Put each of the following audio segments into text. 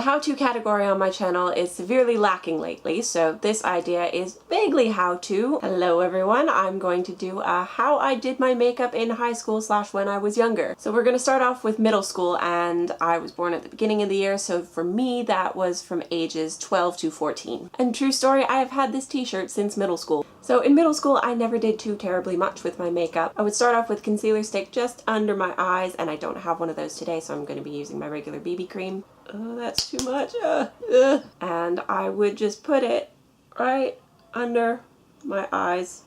The how-to category on my channel is severely lacking lately, so this idea is vaguely how-to. Hello everyone, I'm going to do a how I did my makeup in high school / when I was younger. So we're going to start off with middle school, and I was born at the beginning of the year, so for me that was from ages 12 to 14. And true story, I have had this t-shirt since middle school. So in middle school I never did too terribly much with my makeup. I would start off with concealer stick just under my eyes, and I don't have one of those today, so I'm going to be using my regular BB cream. Oh, that's too much. And I would just put it right under my eyes.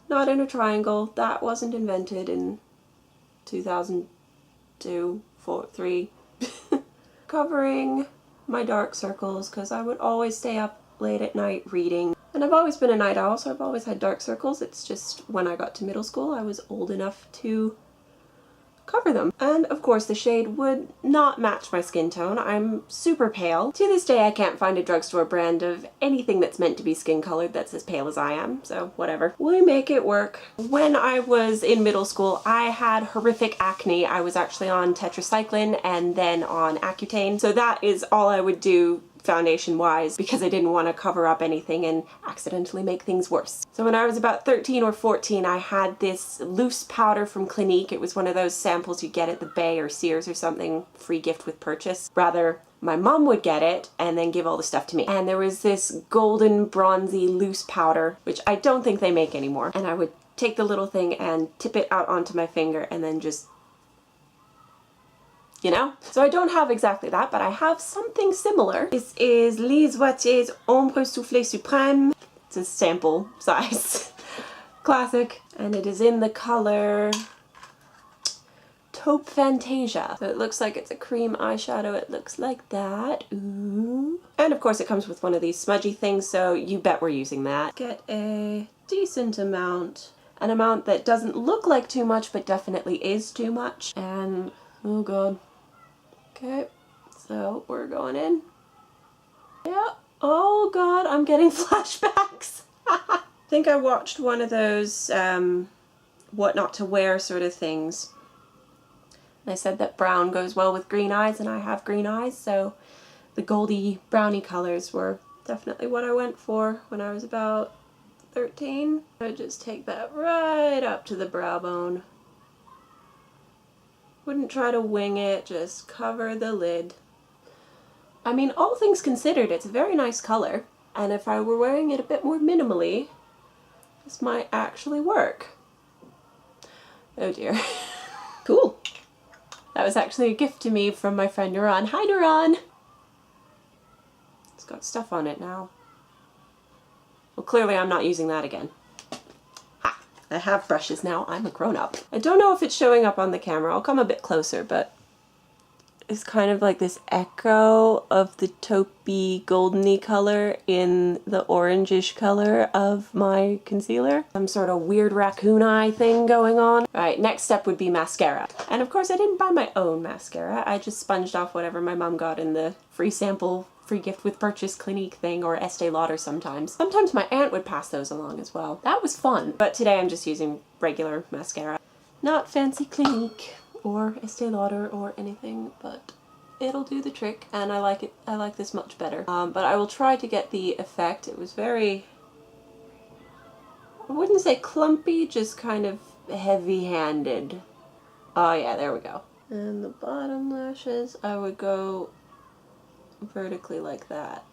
Not in a triangle. That wasn't invented in 2002, 3. Covering my dark circles, because I would always stay up late at night reading. And I've always been a night owl, so I've always had dark circles. It's just when I got to middle school I was old enough to cover them. And of course the shade would not match my skin tone. I'm super pale. To this day I can't find a drugstore brand of anything that's meant to be skin colored that's as pale as I am, so whatever. We make it work. When I was in middle school I had horrific acne. I was actually on tetracycline and then on Accutane, so that is all I would do foundation wise, because I didn't want to cover up anything and accidentally make things worse. So when I was about 13 or 14 I had this loose powder from Clinique. It was one of those samples you get at the Bay or Sears or something, free gift with purchase. Rather, my mom would get it and then give all the stuff to me. And there was this golden bronzy loose powder, which I don't think they make anymore. And I would take the little thing and tip it out onto my finger and then just, you know? So I don't have exactly that, but I have something similar. This is Les Watier's Ombre Soufflée Suprême. It's a sample size. Classic. And it is in the color Taupe Fantasia. So it looks like it's a cream eyeshadow. It looks like that. Ooh. And of course it comes with one of these smudgy things, so you bet we're using that. Get a decent amount. An amount that doesn't look like too much, but definitely is too much. And, oh god. Okay, so we're going in. Yeah. Oh god, I'm getting flashbacks. I think I watched one of those what not to wear sort of things. They said that brown goes well with green eyes, and I have green eyes, so the goldy browny colors were definitely what I went for when I was about 13. I just take that right up to the brow bone. Wouldn't try to wing it, just cover the lid. I mean, all things considered, it's a very nice color, and if I were wearing it a bit more minimally, this might actually work. Oh dear. Cool. That was actually a gift to me from my friend Nuran. Hi Nuran! It's got stuff on it now. Well, clearly I'm not using that again. I have brushes now. I'm a grown-up. I don't know if it's showing up on the camera. I'll come a bit closer, but it's kind of like this echo of the taupey goldeny color in the orangish color of my concealer. Some sort of weird raccoon eye thing going on. Right, next step would be mascara. And of course I didn't buy my own mascara. I just sponged off whatever my mom got in the free sample, free gift with purchase Clinique thing, or Estee Lauder sometimes. Sometimes my aunt would pass those along as well. That was fun. But today I'm just using regular mascara. Not fancy Clinique or Estee Lauder or anything, but it'll do the trick, and I like it. I like this much better. But I will try to get the effect. It was very, I wouldn't say clumpy, just kind of heavy-handed. Oh yeah, there we go. And the bottom lashes, I would go vertically like that.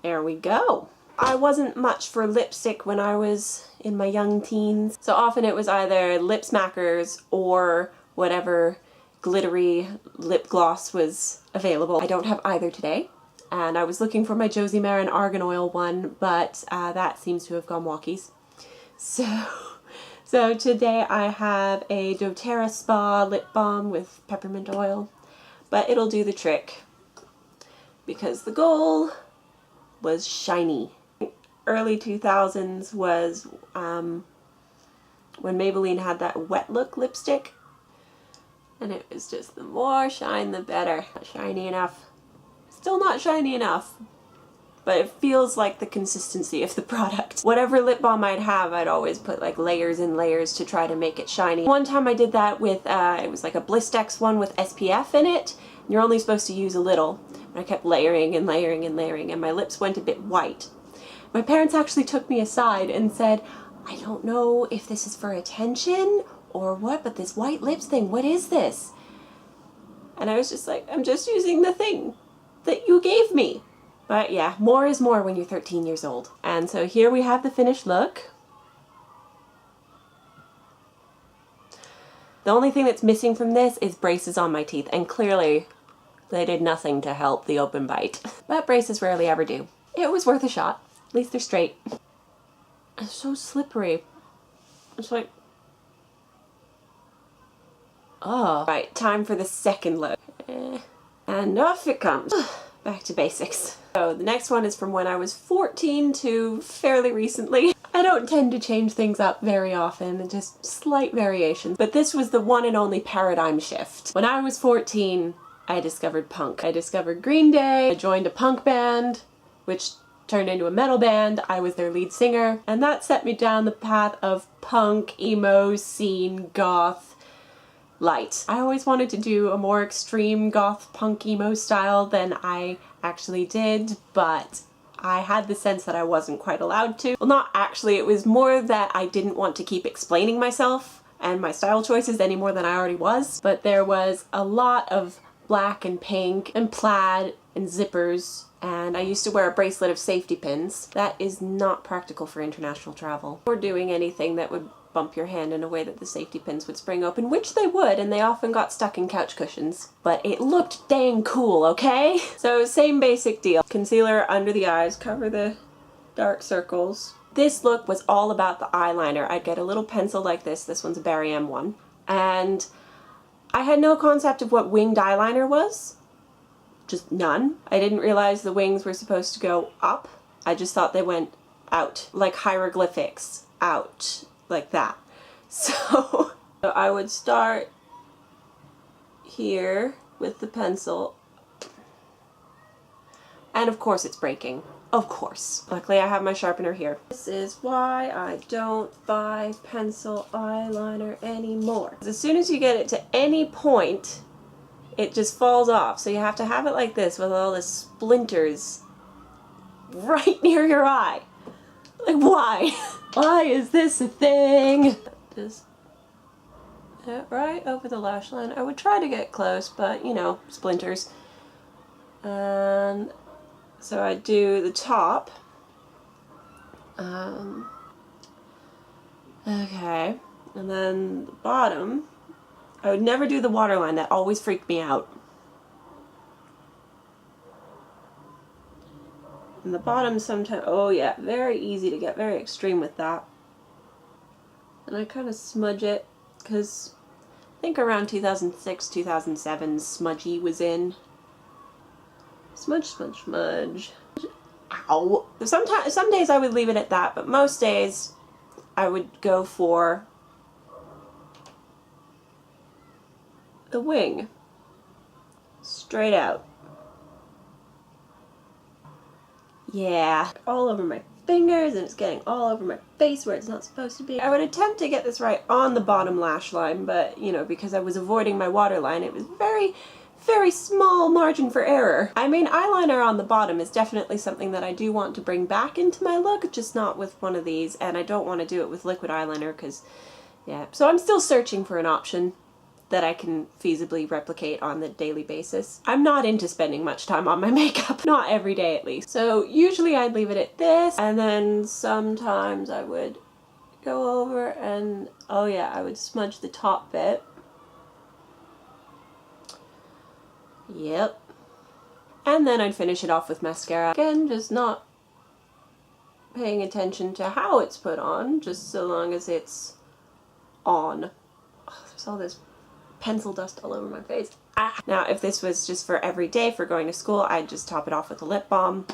There we go. I wasn't much for lipstick when I was in my young teens, so often it was either lip smackers or whatever glittery lip gloss was available. I don't have either today, and I was looking for my Josie Maran Argan Oil one, but that seems to have gone walkies. So today I have a doTERRA Spa lip balm with peppermint oil. But it'll do the trick, because the goal was shiny. Early 2000s was when Maybelline had that wet look lipstick, and it was just the more shine the better. Not shiny enough. Still not shiny enough, but it feels like the consistency of the product. Whatever lip balm I'd have, I'd always put like layers and layers to try to make it shiny. One time I did that with, it was like a Blistex one with SPF in it, You're only supposed to use a little. And I kept layering and layering and layering, and my lips went a bit white. My parents actually took me aside and said, I don't know if this is for attention or what, but this white lips thing, what is this? And I was just like, I'm just using the thing that you gave me. But yeah, more is more when you're 13 years old. And so here we have the finished look. The only thing that's missing from this is braces on my teeth, and clearly they did nothing to help the open bite. But braces rarely ever do. It was worth a shot. At least they're straight. It's so slippery. It's like... oh. Right, time for the second look. And off it comes. Back to basics. So the next one is from when I was 14 to fairly recently. I don't tend to change things up very often, just slight variations. But this was the one and only paradigm shift. When I was 14, I discovered punk. I discovered Green Day. I joined a punk band, which turned into a metal band. I was their lead singer. And that set me down the path of punk, emo, scene, goth, light. I always wanted to do a more extreme goth punk emo style than I actually did, but I had the sense that I wasn't quite allowed to. Well, not actually, it was more that I didn't want to keep explaining myself and my style choices any more than I already was. But there was a lot of black and pink and plaid and zippers, and I used to wear a bracelet of safety pins. That is not practical for international travel or doing anything that would bump your hand in a way that the safety pins would spring open, which they would, and they often got stuck in couch cushions. But it looked dang cool, okay? So same basic deal. Concealer under the eyes, cover the dark circles. This look was all about the eyeliner. I'd get a little pencil like this. This one's a Barry M one. And I had no concept of what winged eyeliner was. Just none. I didn't realize the wings were supposed to go up. I just thought they went out, like hieroglyphics. Out. Like that. So I would start here with the pencil, and of course it's breaking. Of course. Luckily I have my sharpener here. This is why I don't buy pencil eyeliner anymore. As soon as you get it to any point, it just falls off. So you have to have it like this with all the splinters right near your eye. Like, why? Why is this a thing? Just right over the lash line. I would try to get close, but you know, splinters. And so I do the top. Okay. And then the bottom. I would never do the waterline. That always freaked me out. And the bottom sometimes, oh yeah, very easy to get very extreme with that. And I kind of smudge it, because I think around 2006, 2007, smudgy was in. Smudge, smudge, smudge. Ow! Sometimes, some days I would leave it at that, but most days I would go for the wing. Straight out. Yeah, all over my fingers, and it's getting all over my face where it's not supposed to be. I would attempt to get this right on the bottom lash line, but, you know, because I was avoiding my waterline, it was very, very small margin for error. I mean, eyeliner on the bottom is definitely something that I do want to bring back into my look, just not with one of these, and I don't want to do it with liquid eyeliner because, yeah. So I'm still searching for an option that I can feasibly replicate on the daily basis. I'm not into spending much time on my makeup, not every day at least. So usually I'd leave it at this, and then sometimes I would go over and, oh yeah, I would smudge the top bit. Yep. And then I'd finish it off with mascara. Again, just not paying attention to how it's put on, just so long as it's on. Oh, there's all this pencil dust all over my face. Ah. Now, if this was just for every day for going to school, I'd just top it off with a lip balm.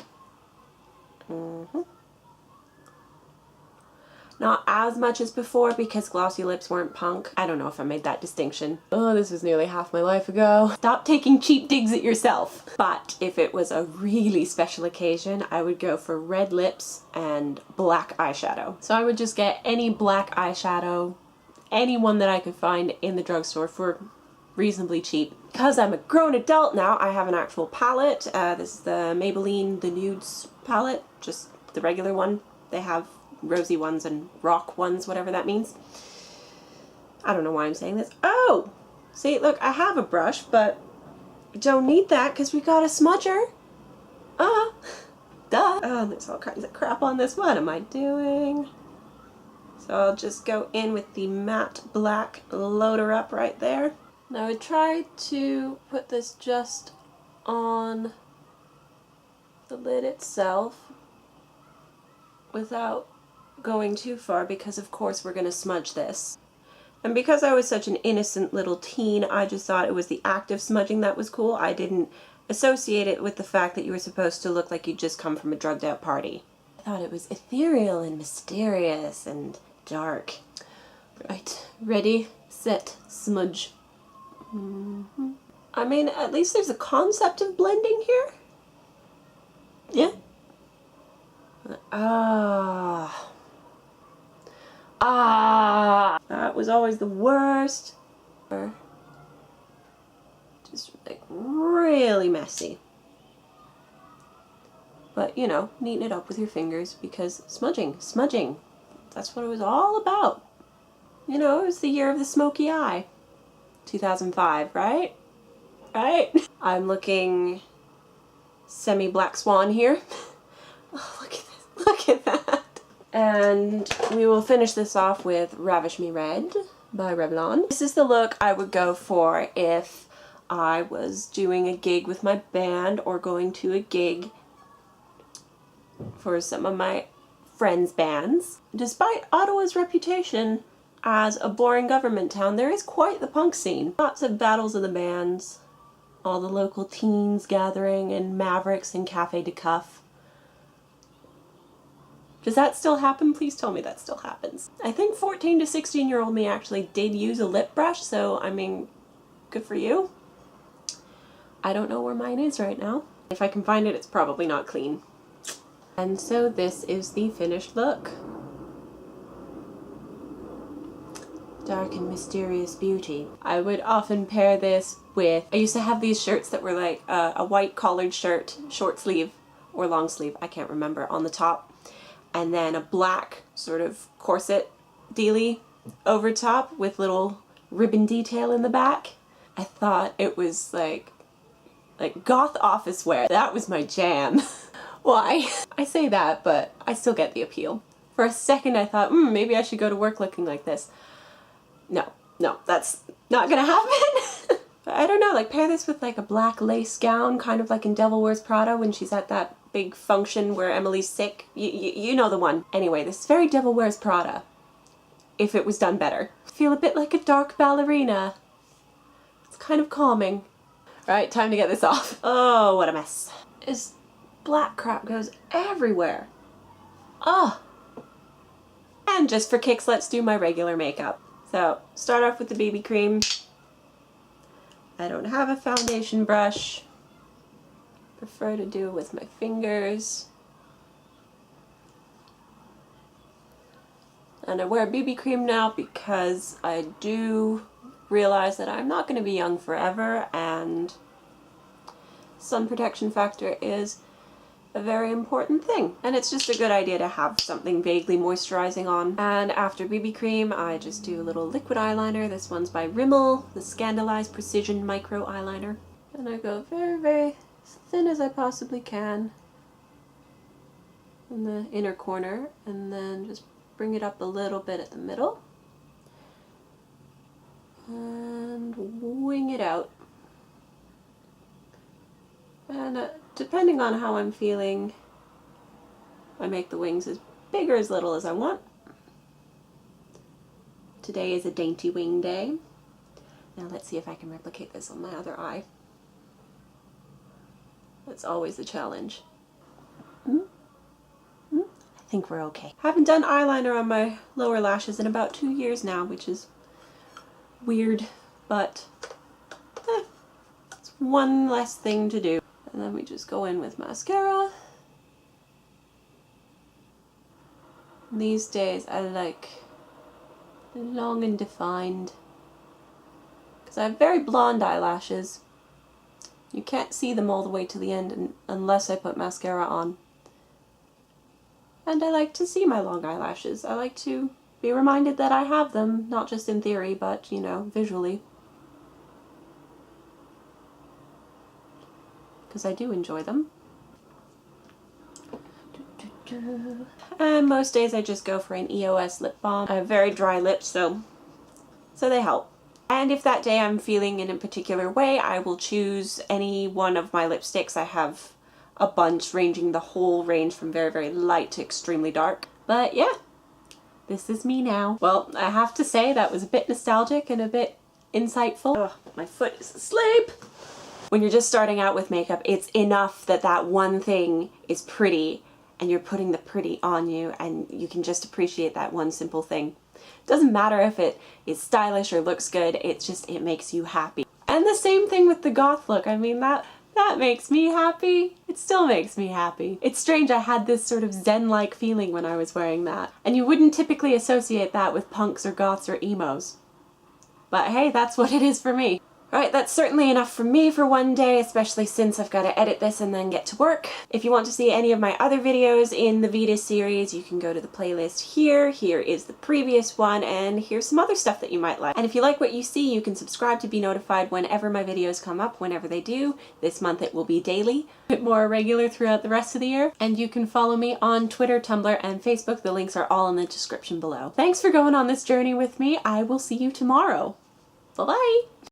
Not as much as before because glossy lips weren't punk. I don't know if I made that distinction. Oh, this was nearly half my life ago. Stop taking cheap digs at yourself. But if it was a really special occasion, I would go for red lips and black eyeshadow. So I would just get any black eyeshadow, any one that I could find in the drugstore for reasonably cheap. Because I'm a grown adult now, I have an actual palette. This is the Maybelline The Nudes palette, just the regular one. They have rosy ones and rock ones, whatever that means. I don't know why I'm saying this. Oh! See, look, I have a brush, but don't need that because we got a smudger. Duh. Oh, there's all kinds of crap on this. What am I doing? So I'll just go in with the matte black loader up right there. Now I tried to put this just on the lid itself without going too far because of course we're going to smudge this. And because I was such an innocent little teen, I just thought it was the act of smudging that was cool. I didn't associate it with the fact that you were supposed to look like you'd just come from a drugged out party. I thought it was ethereal and mysterious and dark. Right, ready, set, smudge. I mean, at least there's a concept of blending here. Yeah. That was always the worst. Just like really messy. But you know, neaten it up with your fingers because smudging, that's what it was all about. You know, it was the year of the smoky eye. 2005, right? Right? I'm looking semi-black swan here. Oh, look at this. Look at that. And we will finish this off with Ravish Me Red by Revlon. This is the look I would go for if I was doing a gig with my band or going to a gig for some of my friends' bands. Despite Ottawa's reputation as a boring government town, there is quite the punk scene. Lots of battles of the bands, all the local teens gathering in Mavericks and Cafe de Cuff. Does that still happen? Please tell me that still happens. I think 14 to 16-year-old me actually did use a lip brush, so I mean, good for you. I don't know where mine is right now. If I can find it, it's probably not clean. And so this is the finished look. Dark and mysterious beauty. I would often pair this with, I used to have these shirts that were like a white collared shirt, short sleeve or long sleeve, I can't remember, on the top, and then a black sort of corset dealie over top with little ribbon detail in the back. I thought it was like goth office wear. That was my jam. Why? I say that, but I still get the appeal. For a second I thought, maybe I should go to work looking like this. No, that's not gonna happen. But I don't know, like pair this with like a black lace gown, kind of like in Devil Wears Prada when she's at that big function where Emily's sick. You know the one. Anyway, this is very Devil Wears Prada, if it was done better. I feel a bit like a dark ballerina. It's kind of calming. Alright, time to get this off. Oh, what a mess. This black crap goes everywhere. Oh. And just for kicks, let's do my regular makeup. So, start off with the BB cream. I don't have a foundation brush. Prefer to do it with my fingers. And I wear BB cream now because I do realize that I'm not going to be young forever, and sun protection factor is a very important thing. And it's just a good idea to have something vaguely moisturizing on. And after BB cream, I just do a little liquid eyeliner. This one's by Rimmel, the Scandalized Precision Micro Eyeliner. And I go very, very thin as I possibly can in the inner corner, and then just bring it up a little bit at the middle. And wing it out. And depending on how I'm feeling, I make the wings as big or as little as I want. Today is a dainty wing day. Now let's see if I can replicate this on my other eye. That's always a challenge. I think we're okay. Haven't done eyeliner on my lower lashes in about 2 years now, which is weird, but it's one less thing to do. And then we just go in with mascara. These days I like long and defined, because I have very blonde eyelashes. You can't see them all the way to the end unless I put mascara on. And I like to see my long eyelashes. I like to be reminded that I have them, not just in theory, but, you know, visually. Because I do enjoy them. And most days I just go for an EOS lip balm. I have very dry lips, so they help. And if that day I'm feeling in a particular way, I will choose any one of my lipsticks. I have a bunch ranging the whole range from very, very light to extremely dark. But yeah, this is me now. Well, I have to say that was a bit nostalgic and a bit insightful. Ugh, my foot is asleep. When you're just starting out with makeup, it's enough that that one thing is pretty and you're putting the pretty on you and you can just appreciate that one simple thing. It doesn't matter if it is stylish or looks good, it makes you happy. And the same thing with the goth look. I mean, that makes me happy. It still makes me happy. It's strange, I had this sort of zen-like feeling when I was wearing that. And you wouldn't typically associate that with punks or goths or emos. But hey, that's what it is for me. Alright, that's certainly enough for me for one day, especially since I've got to edit this and then get to work. If you want to see any of my other videos in the VEDA series, you can go to the playlist here. Here is the previous one, and here's some other stuff that you might like. And if you like what you see, you can subscribe to be notified whenever my videos come up, whenever they do. This month it will be daily, a bit more regular throughout the rest of the year. And you can follow me on Twitter, Tumblr, and Facebook. The links are all in the description below. Thanks for going on this journey with me. I will see you tomorrow. Bye-bye!